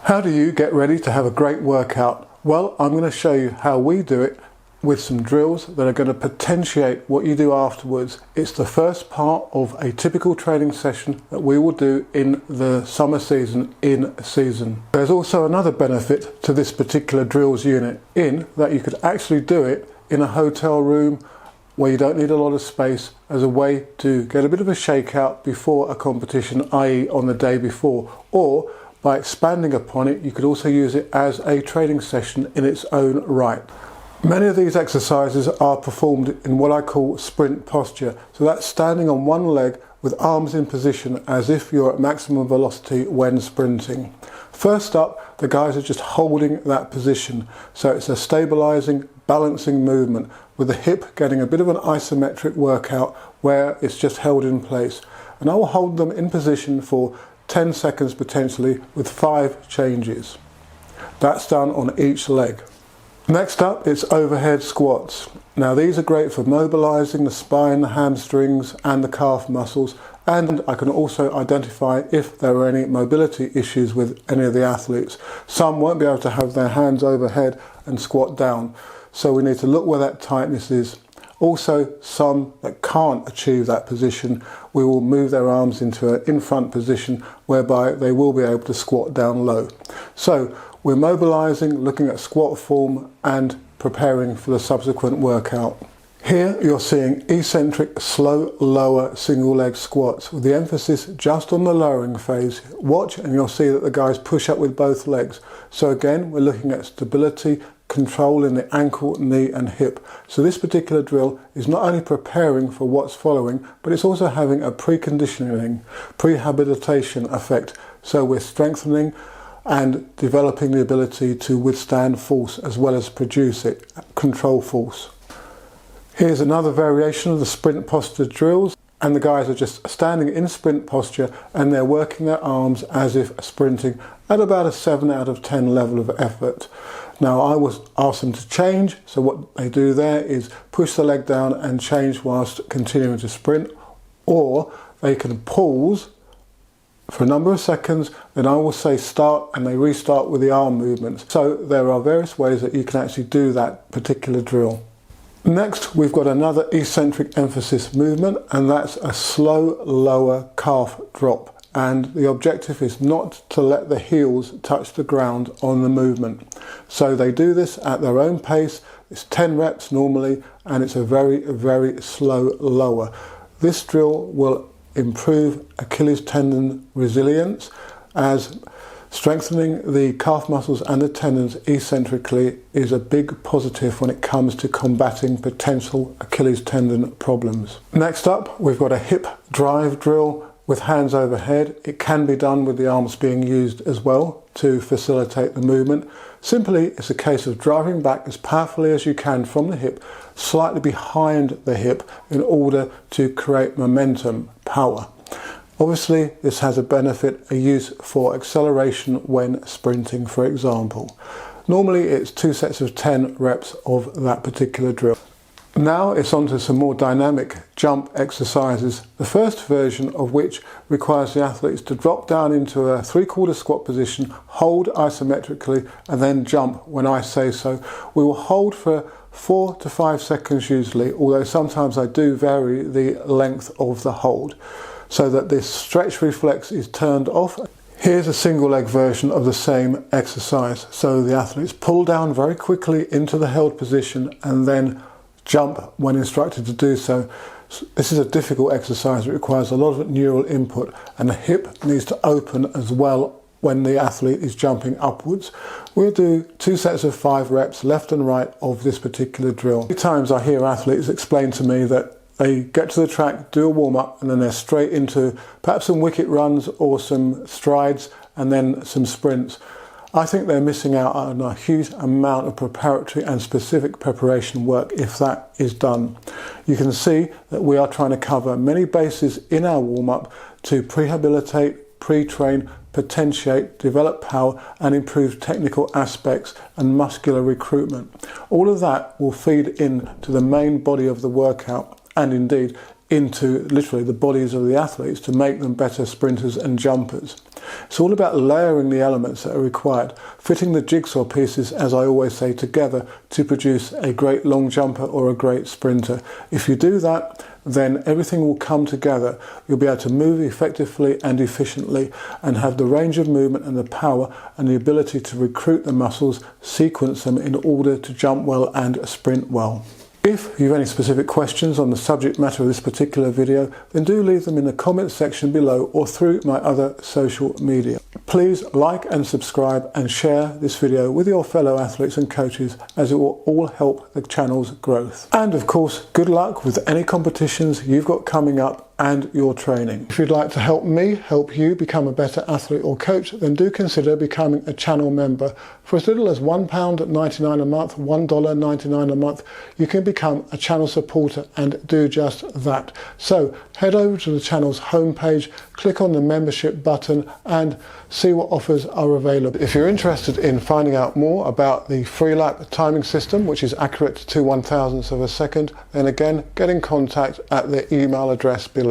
How do you get ready to have a great workout? Well, I'm going to show you how we do it with some drills that are going to potentiate what you do afterwards. It's the first part of a typical training session that we will do in the summer season in season. There's also another benefit to this particular drills unit in that you could actually do it in a hotel room where you don't need a lot of space as a way to get a bit of a shakeout before a competition, i.e. on the day before, or by expanding upon it, you could also use it as a training session in its own right. Many of these exercises are performed in what I call sprint posture. So that's standing on one leg with arms in position as if you're at maximum velocity when sprinting. First up, the guys are just holding that position. So it's a stabilizing, balancing movement with the hip getting a bit of an isometric workout where it's just held in place. And I will hold them in position for 10 seconds potentially with 5 changes. That's done on each leg. Next up, it's overhead squats. Now these are great for mobilizing the spine, the hamstrings and the calf muscles, and I can also identify if there are any mobility issues with any of the athletes. Some won't be able to have their hands overhead and squat down, so we need to look where that tightness is. Also, some that can't achieve that position, we will move their arms into an in-front position whereby they will be able to squat down low. So we're mobilizing, looking at squat form and preparing for the subsequent workout. Here you're seeing eccentric, slow, lower single leg squats with the emphasis just on the lowering phase. Watch and you'll see that the guys push up with both legs. So again, we're looking at stability, control in the ankle, knee and hip. So this particular drill is not only preparing for what's following, but it's also having a preconditioning, prehabilitation effect. So we're strengthening and developing the ability to withstand force as well as produce it, control force. Here's another variation of the sprint posture drills, and the guys are just standing in sprint posture and they're working their arms as if sprinting at about a 7 out of 10 level of effort. Now I was asked them to change, so what they do there is push the leg down and change whilst continuing to sprint, or they can pause for a number of seconds, then I will say start and they restart with the arm movements. So there are various ways that you can actually do that particular drill. Next, we've got another eccentric emphasis movement, and that's a slow lower calf drop. And the objective is not to let the heels touch the ground on the movement. So they do this at their own pace. It's 10 reps normally, and it's a very, very slow lower. This drill will improve Achilles tendon resilience, as strengthening the calf muscles and the tendons eccentrically is a big positive when it comes to combating potential Achilles tendon problems. Next up, we've got a hip drive drill with hands overhead. It can be done with the arms being used as well to facilitate the movement. Simply, it's a case of driving back as powerfully as you can from the hip, slightly behind the hip in order to create momentum, power. Obviously, this has a benefit, a use for acceleration when sprinting, for example. Normally, it's 2 sets of 10 reps of that particular drill. Now it's on to some more dynamic jump exercises, the first version of which requires the athletes to drop down into a 3/4 squat position, hold isometrically and then jump when I say so. We will hold for 4 to 5 seconds usually, although sometimes I do vary the length of the hold so that this stretch reflex is turned off. Here's a single leg version of the same exercise. So the athletes pull down very quickly into the held position and then jump when instructed to do so. This is a difficult exercise. It requires a lot of neural input, and the hip needs to open as well when the athlete is jumping upwards. We'll do 2 sets of 5 reps left and right of this particular drill. Many times I hear athletes explain to me that they get to the track, do a warm-up, and then they're straight into perhaps some wicket runs or some strides and then some sprints. I think they're missing out on a huge amount of preparatory and specific preparation work if that is done. You can see that we are trying to cover many bases in our warm-up to prehabilitate, pre-train, potentiate, develop power and improve technical aspects and muscular recruitment. All of that will feed into the main body of the workout and indeed into literally the bodies of the athletes to make them better sprinters and jumpers. It's all about layering the elements that are required, fitting the jigsaw pieces, as I always say, together to produce a great long jumper or a great sprinter. If you do that, then everything will come together. You'll be able to move effectively and efficiently and have the range of movement and the power and the ability to recruit the muscles, sequence them in order to jump well and sprint well. If you have any specific questions on the subject matter of this particular video, then do leave them in the comments section below or through my other social media. Please like and subscribe and share this video with your fellow athletes and coaches, as it will all help the channel's growth. And of course, good luck with any competitions you've got coming up and your training. If you'd like to help me help you become a better athlete or coach, then do consider becoming a channel member. For as little as £1.99 a month, $1.99 a month, you can become a channel supporter and do just that. So head over to the channel's homepage, click on the membership button and see what offers are available. If you're interested in finding out more about the free lap timing system, which is accurate to 1/1000th of a second, then again get in contact at the email address below.